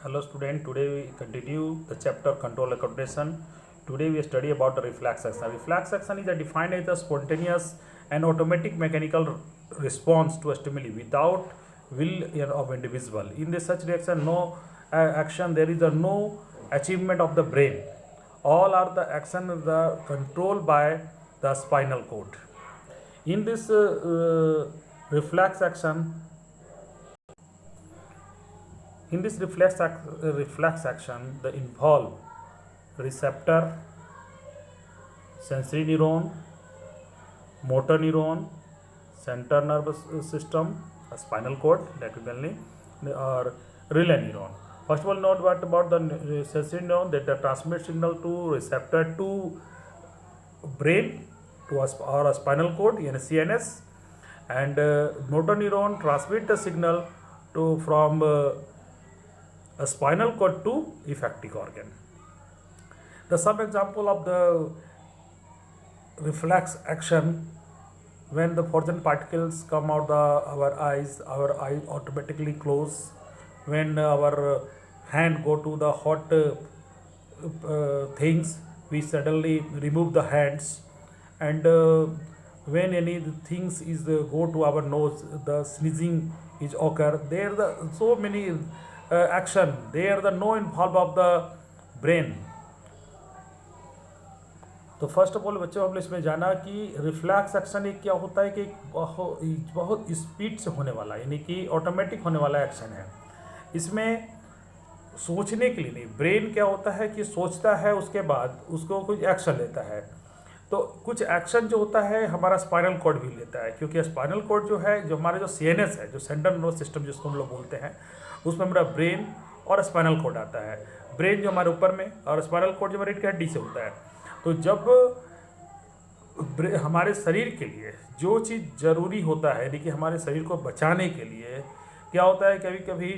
Hello student, today we continue the chapter control coordination. Today we study about the reflex action. Reflex action is defined as a spontaneous and automatic mechanical response to a stimuli without will of individual. In this such reaction, no action, there is no achievement of the brain. All are the action the controlled by the spinal cord. In this reflex action, in this reflex action, the involve receptor, sensory neuron, motor neuron, central nervous system, a spinal cord, that we mainly, or relay neuron. First of all, note what about the sensory neuron, that the transmit signal to receptor to brain to or a spinal cord in CNS, and motor neuron transmit the signal to from a spinal cord to effective organ. The some example of the reflex action, when the foreign particles come out our eyes automatically close. When our hand go to the hot things, we suddenly remove the hands. And when any things is go to our nose, the sneezing is occur. There the so many action, they are the no involve of the brain. तो first of all बच्चों हमने इसमें जाना कि reflex action एक क्या होता है कि बहुत स्पीड से होने वाला, यानी कि ऑटोमेटिक होने वाला एक्शन है. इसमें सोचने के लिए नहीं, ब्रेन क्या होता है कि सोचता है, उसके बाद उसको कुछ एक्शन लेता है. तो कुछ एक्शन जो होता है हमारा स्पाइनल कॉर्ड भी लेता है, क्योंकि स्पाइनल कॉर्ड जो है, जो हमारा जो सीएनएस है, जो सेंट्रल नर्वस सिस्टम जिसको हम लोग बोलते हैं, उसमें हमारा ब्रेन और स्पाइनल कॉर्ड आता है. ब्रेन जो हमारे ऊपर में और स्पाइनल कॉर्ड जो हमारे रीढ़ की हड्डी से होता है. तो जब हमारे शरीर के लिए जो चीज़ ज़रूरी होता है, यानी कि हमारे शरीर को बचाने के लिए क्या होता है, कभी कभी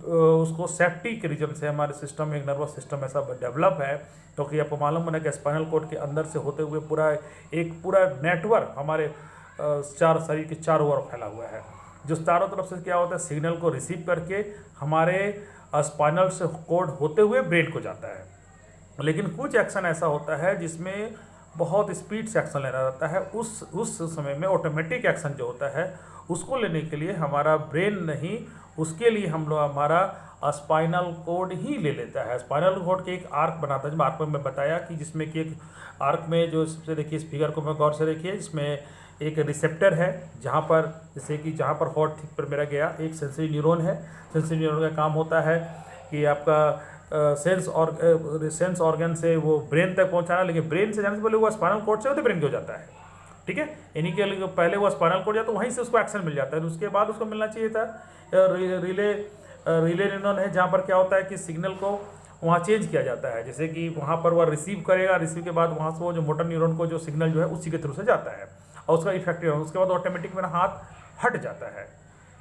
उसको सेफ्टी के रीजन से हमारे सिस्टम में एक नर्वस सिस्टम ऐसा डेवलप है, क्योंकि आपको मालूम होना कि स्पाइनल कॉर्ड के अंदर से होते हुए पूरा नेटवर्क हमारे चार शरीर के चारों ओर फैला हुआ है, जो चारों तरफ से क्या होता है सिग्नल को रिसीव करके हमारे स्पाइनल से कॉर्ड होते हुए ब्रेन को जाता है. लेकिन कुछ एक्शन ऐसा होता है जिसमें बहुत स्पीड से एक्शन लेना रहता है. उस समय में ऑटोमेटिक एक्शन जो होता है उसको लेने के लिए हमारा ब्रेन नहीं, उसके लिए हम लोग हमारा स्पाइनल कॉर्ड ही ले लेता है. स्पाइनल कॉर्ड के एक आर्क बनाता है, जब आर्क में मैं बताया कि जिसमें कि एक आर्क में जो सबसे देखिए इस फिगर को मैं गौर से देखिए, इसमें एक रिसेप्टर है जहाँ पर जैसे कि जहाँ पर हॉट थिक पर मेरा गया, एक सेंसरी न्यूरॉन है. सेंसरी न्यूरॉन का काम होता है कि आपका सेंस ऑर्गन से वो ब्रेन तक पहुँचाना, लेकिन ब्रेन से जाने से पहले वो स्पाइनल कॉर्ड से होते ब्रेन को जाता है. ठीक है, यानी कि पहले वो स्पाइनल कॉर्ड जाता है, वहीं से उसको एक्शन मिल जाता है. उसके बाद उसको मिलना चाहिए था रिले न्यूरॉन है, जहाँ पर क्या होता है कि सिग्नल को वहाँ चेंज किया जाता है. जैसे कि वहाँ पर वह रिसीव करेगा, रिसीव के बाद वहाँ से वो जो मोटर न्यूरॉन को जो सिग्नल जो है उसी के थ्रू से जाता है और उसका इफेक्टिव है. उसके बाद ऑटोमेटिक मेरा हाथ हट जाता है.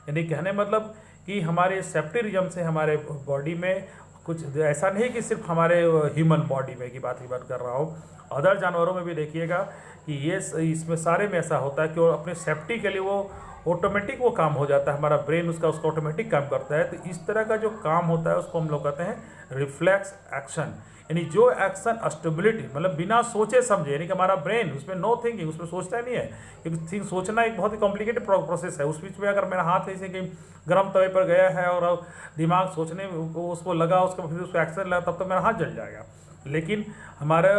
यानी कहने मतलब कि हमारे सेफ्टी रीजन से हमारे बॉडी में कुछ ऐसा नहीं कि सिर्फ हमारे ह्यूमन बॉडी में की बात कर रहा हूँ, अदर जानवरों में भी देखिएगा कि ये इसमें सारे में ऐसा होता है कि वो अपने सेफ्टी के लिए वो ऑटोमेटिक वो काम हो जाता है. हमारा ब्रेन उसका ऑटोमेटिक काम करता है. तो इस तरह का जो काम होता है उसको हम लोग कहते हैं रिफ्लेक्स एक्शन, यानी जो एक्शन स्टेबिलिटी मतलब बिना सोचे समझे, यानी कि हमारा ब्रेन उसमें नो थिंकिंग, उसमें सोचता नहीं है, क्योंकि सोचना एक बहुत ही कॉम्प्लिकेटेड प्रोसेस है. उस बीच में अगर मेरा हाथ ऐसे कि गर्म तवे पर गया है और दिमाग सोचने उसको लगा, उसका फिर उसको एक्शन लगा, तब तो मेरा हाथ जल जाएगा. लेकिन हमारा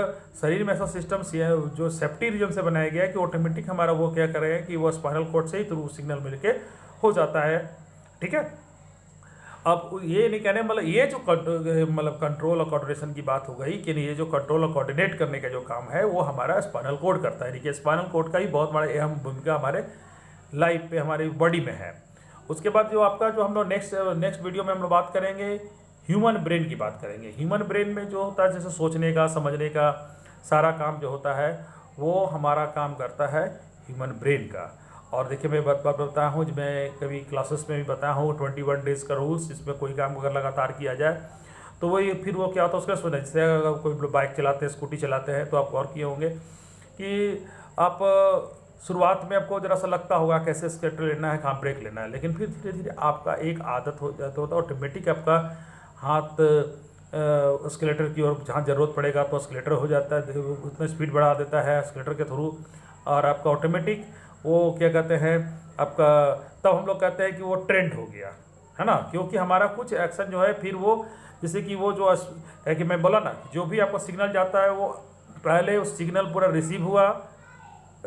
शरीर में ऐसा सिस्टम जो सेफ्टी रीजन से बनाया गया है कि ऑटोमेटिक हमारा वो क्या करेगा कि वो स्पाइनल कॉर्ड से ही थ्रू सिग्नल मिलके हो जाता है. ठीक है, अब ये नहीं कहने मतलब ये जो मतलब कंट्रोल और कोऑर्डिनेशन की बात हो गई कि ये जो कंट्रोल और कोऑर्डिनेट करने का जो काम है वो हमारा स्पाइनल कॉर्ड करता है. देखिए स्पाइनल कॉर्ड का ही बहुत बड़ा अहम भूमिका हमारे लाइफ पे हमारी बॉडी में है. उसके बाद जो आपका जो हम लोग नेक्स्ट वीडियो में हम लोग बात करेंगे ह्यूमन ब्रेन की बात करेंगे. ह्यूमन ब्रेन में जो होता है जैसे सोचने का समझने का सारा काम जो होता है वो हमारा काम करता है ह्यूमन ब्रेन का. और देखिए मैं बताया हूँ, मैं कभी क्लासेस में भी बताया हूँ 21 डेज का रूल्स, जिसमें कोई काम अगर लगातार किया जाए तो वही फिर वो क्या होता है उसका सुना. जैसे अगर कोई बाइक चलाते हैं, स्कूटी चलाते हैं, तो आप गौर किए होंगे कि आप शुरुआत में आपको जरा सा लगता होगा कैसे स्केटर लेना है, कहाँ ब्रेक लेना है, लेकिन फिर धीरे धीरे आपका एक आदत हो जाता होता है, ऑटोमेटिक आपका हाथ स्केलेटर की ओर जहाँ ज़रूरत पड़ेगा तो स्केलेटर हो जाता है, उसमें स्पीड बढ़ा देता है स्केलेटर के थ्रू। और आपका ऑटोमेटिक वो क्या कहते हैं आपका, तब हम लोग कहते हैं कि वो ट्रेंड हो गया, है ना, क्योंकि हमारा कुछ एक्शन जो है फिर वो, जैसे कि वो जो है कि मैं बोला ना, जो भी आपका सिग्नल जाता है वो पहले उस सिग्नल पूरा रिसीव हुआ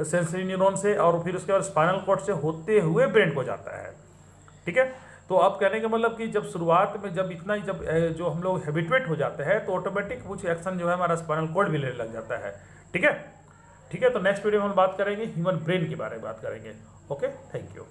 सेंसरी न्यूरॉन से, और फिर उसके बाद स्पाइनल कॉर्ड से होते हुए ब्रेन को जाता है। ठीक है, तो अब कहने का मतलब कि जब शुरुआत में जब इतना ही जब जो हम लोग हैबिटुएट हो जाते हैं तो ऑटोमेटिक कुछ एक्शन जो है हमारा स्पाइनल कॉर्ड भी लेने लग जाता है। ठीक है, ठीक है, तो नेक्स्ट वीडियो में हम बात करेंगे ह्यूमन ब्रेन के बारे में बात करेंगे। Okay, thank you.